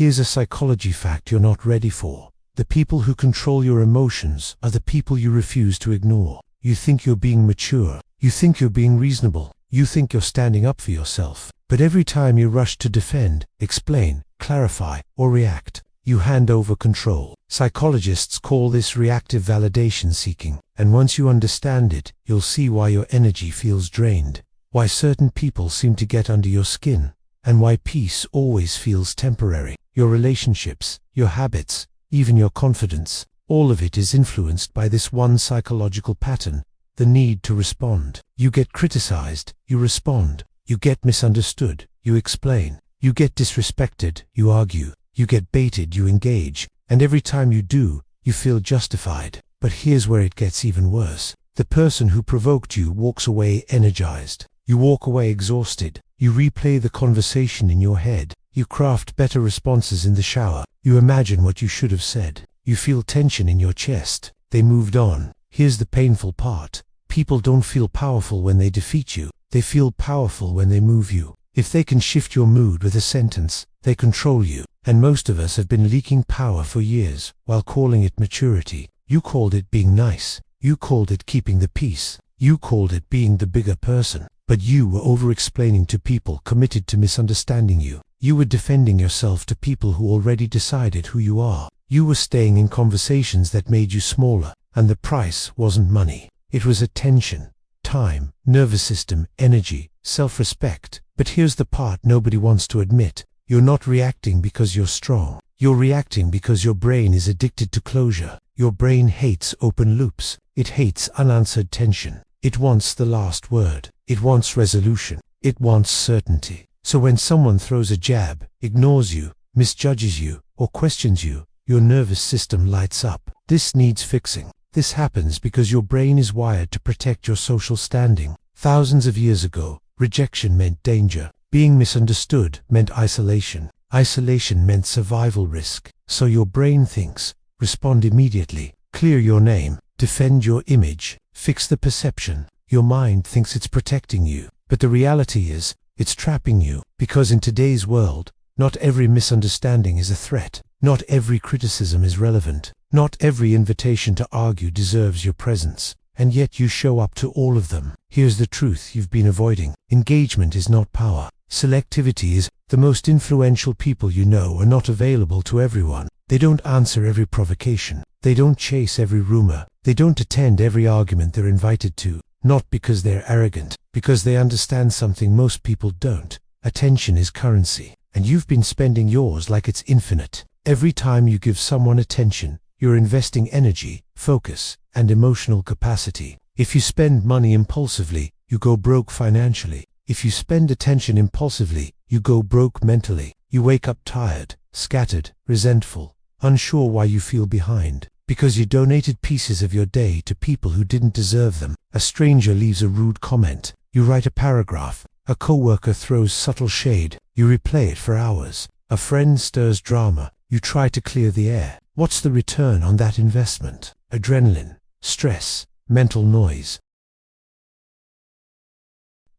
Here's a psychology fact you're not ready for. The people who control your emotions are the people you refuse to ignore. You think you're being mature. You think you're being reasonable. You think you're standing up for yourself. But every time you rush to defend, explain, clarify, or react, you hand over control. Psychologists call this reactive validation seeking. And once you understand it, you'll see why your energy feels drained, why certain people seem to get under your skin, and why peace always feels temporary. Your relationships, your habits, even your confidence, all of it is influenced by this one psychological pattern, the need to respond. You get criticized, you respond. You get misunderstood, you explain. You get disrespected, you argue. You get baited, you engage. And every time you do, you feel justified. But here's where it gets even worse. The person who provoked you walks away energized. You walk away exhausted. You replay the conversation in your head. You craft better responses in the shower. You imagine what you should have said. You feel tension in your chest. They moved on. Here's the painful part. People don't feel powerful when they defeat you. They feel powerful when they move you. If they can shift your mood with a sentence, they control you. And most of us have been leaking power for years, while calling it maturity. You called it being nice. You called it keeping the peace. You called it being the bigger person. But you were over-explaining to people committed to misunderstanding you. You were defending yourself to people who already decided who you are. You were staying in conversations that made you smaller. And the price wasn't money. It was attention, time, nervous system, energy, self-respect. But here's the part nobody wants to admit. You're not reacting because you're strong. You're reacting because your brain is addicted to closure. Your brain hates open loops. It hates unanswered tension. It wants the last word. It wants resolution. It wants certainty. So when someone throws a jab, ignores you, misjudges you, or questions you, your nervous system lights up. This needs fixing. This happens because your brain is wired to protect your social standing. Thousands of years ago, rejection meant danger. Being misunderstood meant isolation. Isolation meant survival risk. So your brain thinks, respond immediately, clear your name, defend your image, fix the perception. Your mind thinks it's protecting you. But the reality is, it's trapping you. Because in today's world, not every misunderstanding is a threat. Not every criticism is relevant. Not every invitation to argue deserves your presence. And yet you show up to all of them. Here's the truth you've been avoiding. Engagement is not power. Selectivity is. The most influential people you know are not available to everyone. They don't answer every provocation. They don't chase every rumor. They don't attend every argument they're invited to. Not because they're arrogant. Because they understand something most people don't. Attention is currency. And you've been spending yours like it's infinite. Every time you give someone attention, you're investing energy, focus, and emotional capacity. If you spend money impulsively, you go broke financially. If you spend attention impulsively, you go broke mentally. You wake up tired, scattered, resentful, unsure why you feel behind. Because you donated pieces of your day to people who didn't deserve them. A stranger leaves a rude comment. You write a paragraph. A coworker throws subtle shade. You replay it for hours. A friend stirs drama. You try to clear the air. What's the return on that investment? Adrenaline, stress, mental noise.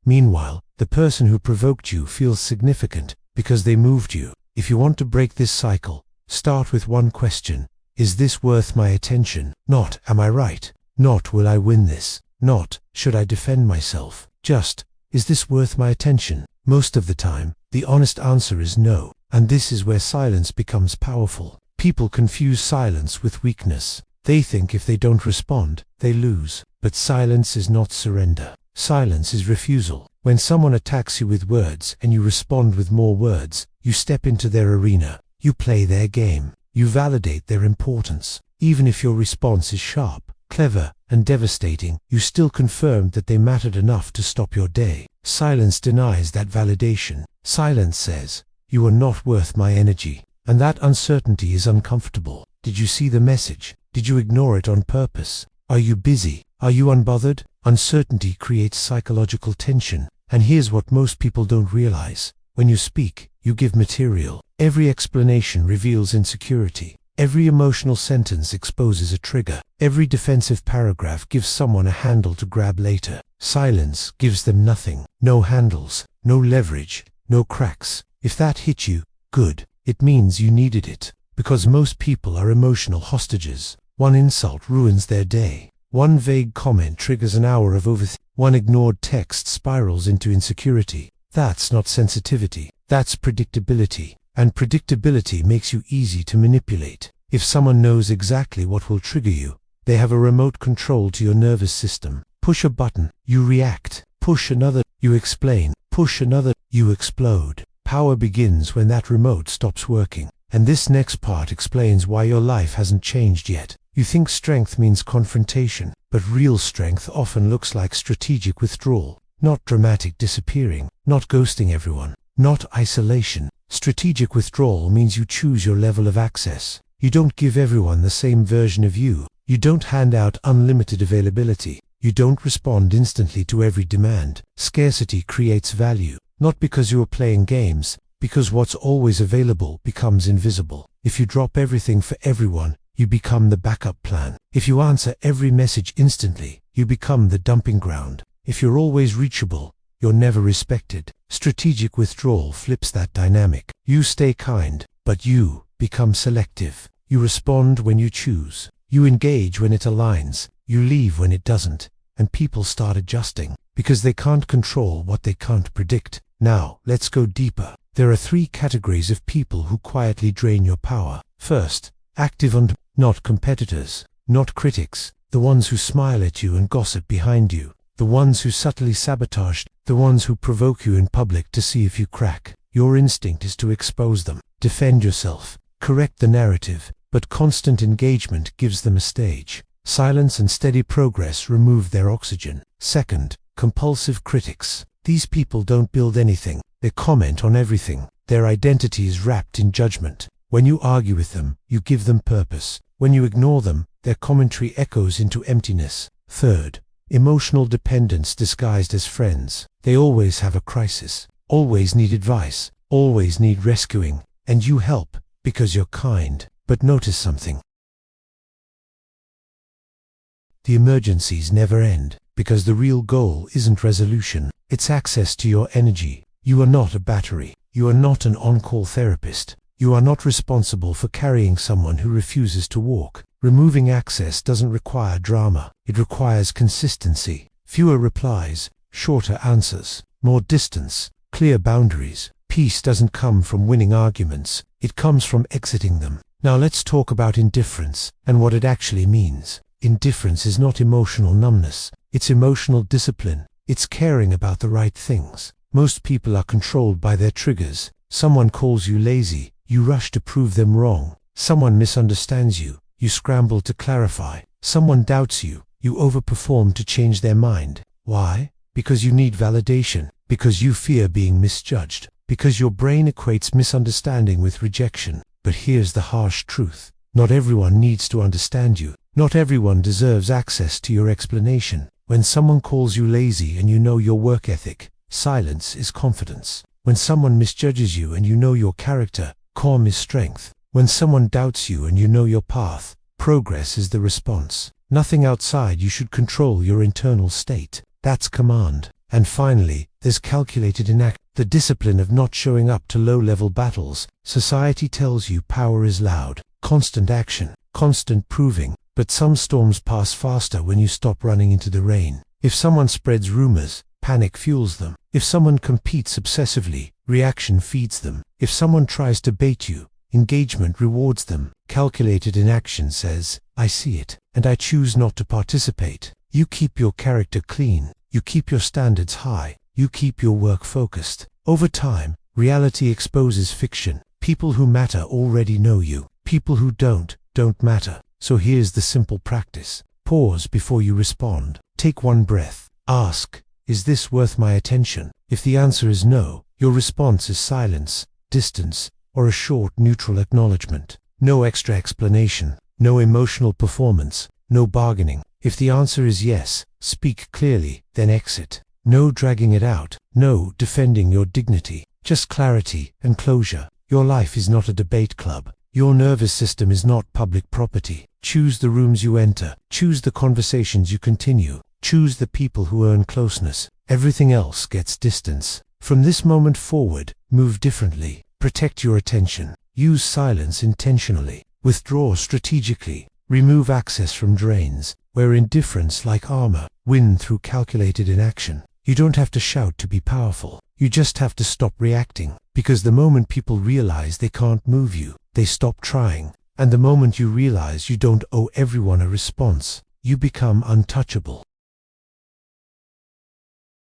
Meanwhile, the person who provoked you feels significant because they moved you. If you want to break this cycle, start with one question. Is this worth my attention? Not, am I right? Not, will I win this? Not, should I defend myself? Just, is this worth my attention? Most of the time, the honest answer is no. And this is where silence becomes powerful. People confuse silence with weakness. They think if they don't respond, they lose. But silence is not surrender. Silence is refusal. When someone attacks you with words and you respond with more words, you step into their arena. You play their game. You validate their importance. Even if your response is sharp, clever, and devastating, you still confirmed that they mattered enough to stop your day. Silence denies that validation. Silence says, you are not worth my energy. And that uncertainty is uncomfortable. Did you see the message? Did you ignore it on purpose? Are you busy? Are you unbothered? Uncertainty creates psychological tension. And here's what most people don't realize. When you speak, you give material. Every explanation reveals insecurity. Every emotional sentence exposes a trigger. Every defensive paragraph gives someone a handle to grab later. Silence gives them nothing. No handles, no leverage, no cracks. If that hit you, good. It means you needed it. Because most people are emotional hostages. One insult ruins their day. One vague comment triggers an hour of overthinking. One ignored text spirals into insecurity. That's not sensitivity. That's predictability. And predictability makes you easy to manipulate. If someone knows exactly what will trigger you, they have a remote control to your nervous system. Push a button, you react. Push another, you explain. Push another, you explode. Power begins when that remote stops working. And this next part explains why your life hasn't changed yet. You think strength means confrontation, but real strength often looks like strategic withdrawal. Not dramatic disappearing, not ghosting everyone, not isolation. Strategic withdrawal means you choose your level of access. You don't give everyone the same version of you. You don't hand out unlimited availability. You don't respond instantly to every demand. Scarcity creates value, not because you are playing games, because what's always available becomes invisible. If you drop everything for everyone, you become the backup plan. If you answer every message instantly, you become the dumping ground. If you're always reachable, you're never respected. Strategic withdrawal flips that dynamic. You stay kind, but you become selective. You respond when you choose. You engage when it aligns. You leave when it doesn't. And people start adjusting, because they can't control what they can't predict. Now, let's go deeper. There are 3 categories of people who quietly drain your power. First, active and not competitors, not critics, the ones who smile at you and gossip behind you, the ones who subtly sabotage, the ones who provoke you in public to see if you crack. Your instinct is to expose them, defend yourself, correct the narrative, but constant engagement gives them a stage. Silence and steady progress remove their oxygen. Second, compulsive critics. These people don't build anything. They comment on everything. Their identity is wrapped in judgment. When you argue with them, you give them purpose. When you ignore them, their commentary echoes into emptiness. Third, emotional dependence disguised as friends. They always have a crisis, always need advice, always need rescuing, and you help because you're kind. But notice something. The emergencies never end, because the real goal isn't resolution, it's access to your energy. You are not a battery. You are not an on-call therapist. You are not responsible for carrying someone who refuses to walk. Removing access doesn't require drama. It requires consistency. Fewer replies, shorter answers, more distance, clear boundaries. Peace doesn't come from winning arguments. It comes from exiting them. Now let's talk about indifference and what it actually means. Indifference is not emotional numbness. It's emotional discipline. It's caring about the right things. Most people are controlled by their triggers. Someone calls you lazy, you rush to prove them wrong. Someone misunderstands you, you scramble to clarify. Someone doubts you, you overperform to change their mind. Why? Because you need validation. Because you fear being misjudged. Because your brain equates misunderstanding with rejection. But here's the harsh truth. Not everyone needs to understand you. Not everyone deserves access to your explanation. When someone calls you lazy and you know your work ethic, silence is confidence. When someone misjudges you and you know your character, calm is strength. When someone doubts you and you know your path, progress is the response. Nothing outside you should control your internal state. That's command. And finally, there's calculated inaction. The discipline of not showing up to low-level battles. Society tells you power is loud, constant action, constant proving. But some storms pass faster when you stop running into the rain. If someone spreads rumors, panic fuels them. If someone competes obsessively, reaction feeds them. If someone tries to bait you, engagement rewards them. Calculated inaction says, I see it, and I choose not to participate. You keep your character clean. You keep your standards high. You keep your work focused. Over time, reality exposes fiction. People who matter already know you. People who don't matter. So here's the simple practice. Pause before you respond. Take one breath. Ask, is this worth my attention? If the answer is no, your response is silence, distance, or a short neutral acknowledgement. No extra explanation, no emotional performance, no bargaining. If the answer is yes, speak clearly, then exit. No dragging it out, no defending your dignity. Just clarity and closure. Your life is not a debate club. Your nervous system is not public property. Choose the rooms you enter. Choose the conversations you continue. Choose the people who earn closeness. Everything else gets distance. From this moment forward, move differently. Protect your attention. Use silence intentionally. Withdraw strategically. Remove access from drains. Wear indifference like armor. Win through calculated inaction. You don't have to shout to be powerful. You just have to stop reacting. Because the moment people realize they can't move you, they stop trying. And the moment you realize you don't owe everyone a response, you become untouchable.